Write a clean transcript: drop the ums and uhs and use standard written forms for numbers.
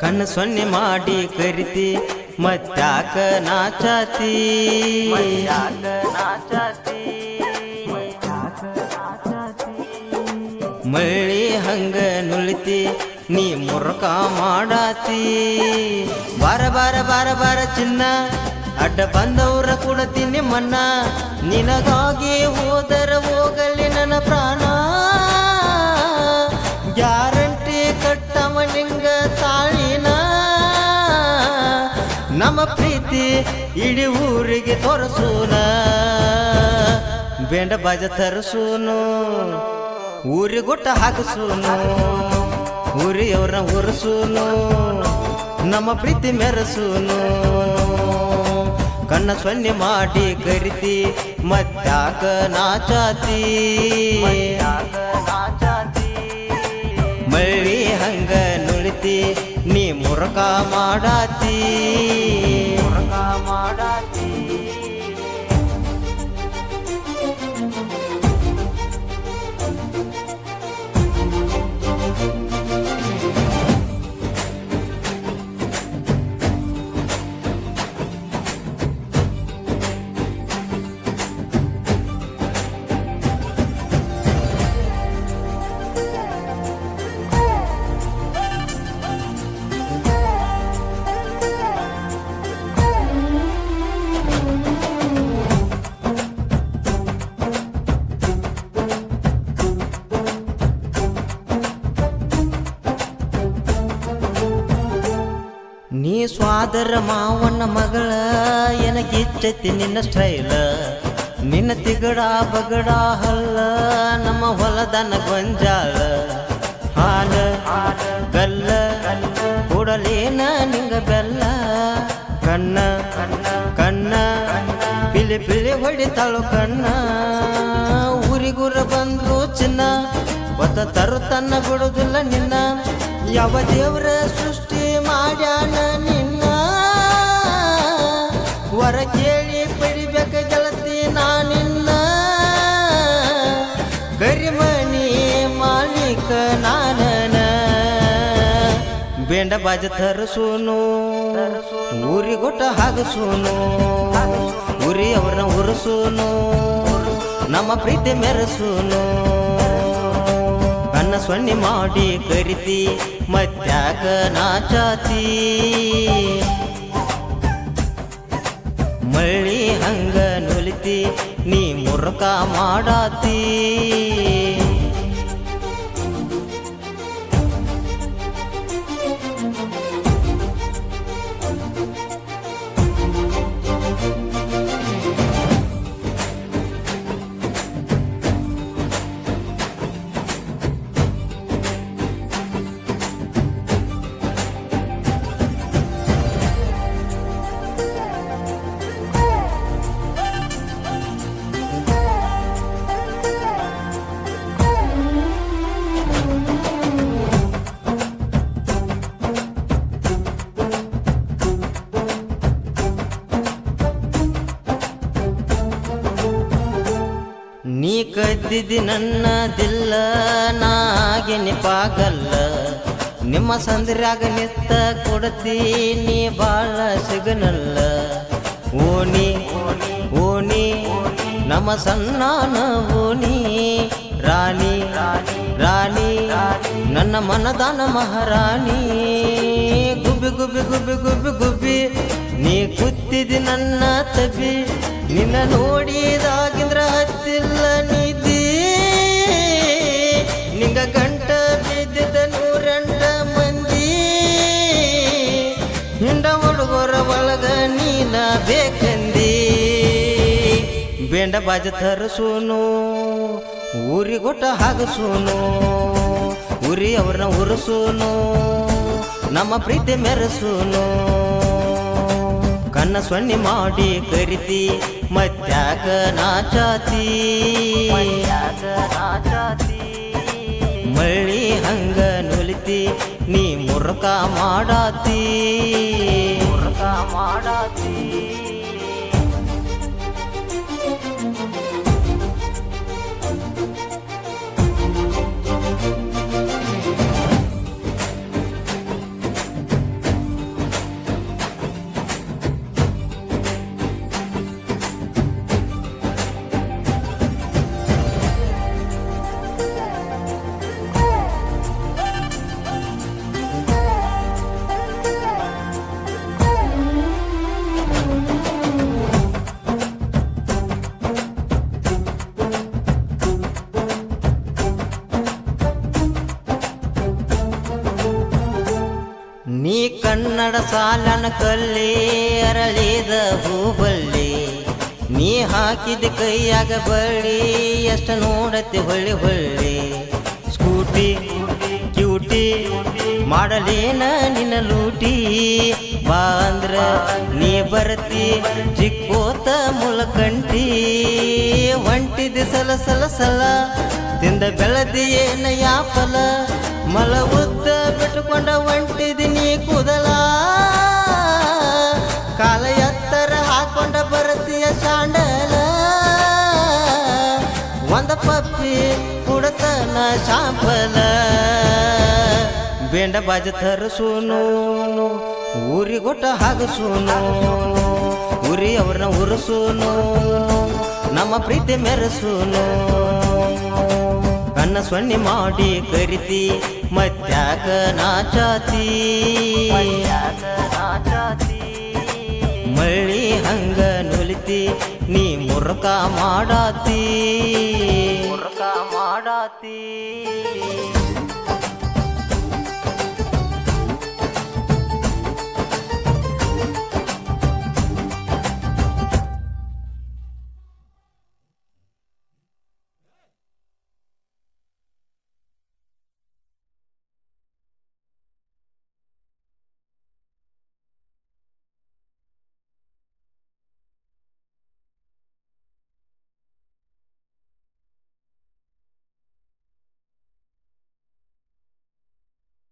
ಕಣ್ಣು ಸೊನ್ನೆ ಮಾಡಿ ಕರಿತಿ ಮತ್ಯಾಕ ನಾಚಾತಿ ಮಳ್ಳಿ ಹಂಗ ನುಳಿತಿ ನೀ ಮುರ್ಕ ಮಾಡಾತಿ ಬಾರ ಬಾರ ಬಾರ ಬಾರ ಚಿನ್ನ ಅಡ್ಡ ಬಂದವ್ರ ಕೊಡತೀನಿ ಮನ್ನ ನಿನಗಾಗಿ ಹೋದರ ಹೋಗಲಿ ನನ್ನ ಪ್ರಾಣ ಗ್ಯಾರಂಟಿ ಕಟ್ಟವ ನಿಂಗ ತಾಳಿನ ನಮ್ಮ ಪ್ರೀತಿ ಇಡೀ ಊರಿಗೆ ತೋರಿಸೂನ ಬೆಂಡ ಬಾಜ ತರಿಸೂನು ಊರಿಗೊಟ್ಟ ಹಾಕಿಸೂನು ಊರಿಯವ್ರನ್ನ ಉರ್ಸೂನು ನಮ್ಮ ಪ್ರೀತಿ ಮೆರೆಸೂನು ಕಣ್ಣ ಸೊನ್ನೆ ಮಾಡಿ ಕರಿತಿ ಮತ್ಯಾಕ ನಾಚಾತಿ ಮಳ್ಳಿ ಹಂಗ ನುಳಿತಿ ನೀ ಮುರಕ ಮಾಡಾತಿ ನೀ ಸ್ವಾದರ ಮಾವನ ಮಗಳ ಎನಗಿಚ್ಚತಿ ನಿನ್ನ ಸ್ಟೈಲ ನಿನ್ನ ತಿಗಡ ಬಗಡ ಹಲ್ಲ ನಮ್ಮ ಹೊಲದನ ಗೊಂಜಾಳ ಹಾಲ ಗಲ್ಲ ಕೊಡಲೇನ ನಿಂಗ ಬೆಲ್ಲ ಕಣ್ಣ ಕಣ್ಣ ಪಿಲಿ ಪಿಲಿ ಹೊಡಿತಾಳು ಕಣ್ಣ ಊರಿಗುರ ಬಂದು ಚಿನ್ನ ಒತ್ತ ತರು ತನ್ನ ಬಿಡುದಿಲ್ಲ ನಿನ್ನ ಯಾವ ದೇವ್ರ ಸೃಷ್ಟಿ ಮಾಡ್ಯಾನ ನಿನ್ನ ವರ ಕೇಳಿ ಪಡಿಬೇಕ ಗೆಳತಿ ನಾನಿನ್ನ ಕರಿಮಣಿ ಮಾಲೀಕ ನಾನನ ಬೆಂಡ ಬಾಜ ತರಿಸೂನು ಊರಿಗೊಟ್ಟ ಹಾಗಸೂನು ಊರಿ ಅವ್ರನ್ನ ಉರ್ಸೂನು ನಮ್ಮ ಪ್ರೀತಿ ಮೆರೆಸೂನು ಕಣ್ಣ ಸೊನ್ನೆ ಮಾಡಿ ಕರಿತಿ ಮತ್ಯಾಕ ನಾಚಾತಿ ಮಳ್ಳಿ ಹಂಗ ನುಲಿತಿ ನೀ ಮುರ್ಕ ಮಾಡಾತಿ ನೀ ಕದ್ದಿದ್ದಿ ನನ್ನ ದಿಲ್ಲ ನಾಗಿನಿ ಪಾಗಲ್ಲ ನಿಮ್ಮ ಸಂದ್ರ್ಯಾಗ ನಿತ್ತ ಕೊಡ್ತೀನಿ ಬಾಳ ಸಿಗನಲ್ಲ ಓಣಿ ಓಣಿ ನಮ್ಮ ಸಣ್ಣನ ಓಣಿ ರಾಣಿ ರಾಣಿ ನನ್ನ ಮನದಾನ ಮಹಾರಾಣಿ ಗುಬ್ಬಿ ಗುಬ್ಬಿ ಗುಬ್ಬಿ ಗುಬ್ಬಿ ಗುಬ್ಬಿ ನೀ ಕುತ್ತಿದಿ ನನ್ನ ತಬಿ ನಿನ್ನ ನೋಡಿದಾಗಿಂದ್ರ ಹತ್ತಿಲ್ಲ ನಿದ್ದಿ ನಿಂಗ ಗಂಟ ಬಿದ್ದಿದ್ದ 108 ಮಂದಿ ಹಿಂಡ ಹುಡುಗರ ಒಳಗ ನೀನ ಬೇಕಂದಿ ಬೆಂಡ ಬಾಜ ತರಿಸೂನು ಊರಿಗೊಟ್ಟ ಹಾಗಸೂನು ಊರಿ ಅವ್ರನ್ನ ಉರ್ಸೂನು ನಮ್ಮ ಪ್ರೀತಿ ಮೆರೆಸೂನು ಕಣ್ಣ ಸೊನ್ನೆ ಮಾಡಿ ಕರಿತಿ ಮತ್ಯಾಕ ನಾಚಾತಿ ಮಳ್ಳಿ ಹಂಗ ನುಲಿತಿ ನೀ ಮುರ್ಕ ಮಾಡಾತಿ ಕನ್ನಡ ಸಾಲನ ಕಲ್ಲಿ ಅರಳಿದ ಹೂಬಳ್ಳಿ ನೀ ಹಾಕಿದ ಕೈಯಾಗ ಬಳ್ಳಿ ಎಷ್ಟು ನೋಡತ್ತೆ ಹೊಳ್ಳಿ ಹೊಳ್ಳಿ ಸ್ಕೂಟಿ ಕ್ಯೂಟಿ ಮಾಡಲೇನ ನಿನ್ನ ಲೂಟಿ ಬಾ ಅಂದ್ರ ನೀ ಬರ್ತಿ ಚಿಕ್ಕೋತ ಮುಳಕಂಟಿ ಹೊಂಟಿದ ಸಲ ಸಲ ಸಲ ತಿಂದ ಬೆಳದಿ ಏನ ಯಾಪಲ ಮಲ ಉದ್ದ ಬಿಟ್ಟುಕೊಂಡ ಹೊಂಟಿದಿ ನೀ ಕೂದಲ ಕಾಲ ಎತ್ತರ ಹಾಕೊಂಡ ಬರತಿಯ ಶಾಂಡಲ ಒಂದ ಪಪ್ಪಿ ಕುಡತನ ಶಾಂಪಲ ಬೇಂಡ ಬಾಜ ತರಸೂನು ಊರಿಗೊಟ್ಟ ಹಾಗಸೂನು ಉರಿ ಅವ್ರನ್ನ ಉರಸೂನು ನಮ್ಮ ಪ್ರೀತಿ ಮೆರೆಸೂನು ಕಣ್ಣ ಸೊನ್ನೆ ಮಾಡಿ ಕರಿತಿ ಮತ್ಯಾಕ ನಾಚಾತಿ ಮಳ್ಳಿ ಹಂಗ ನುಲಿತಿ ನೀ ಮುರುಕ ಮಾಡಾತಿ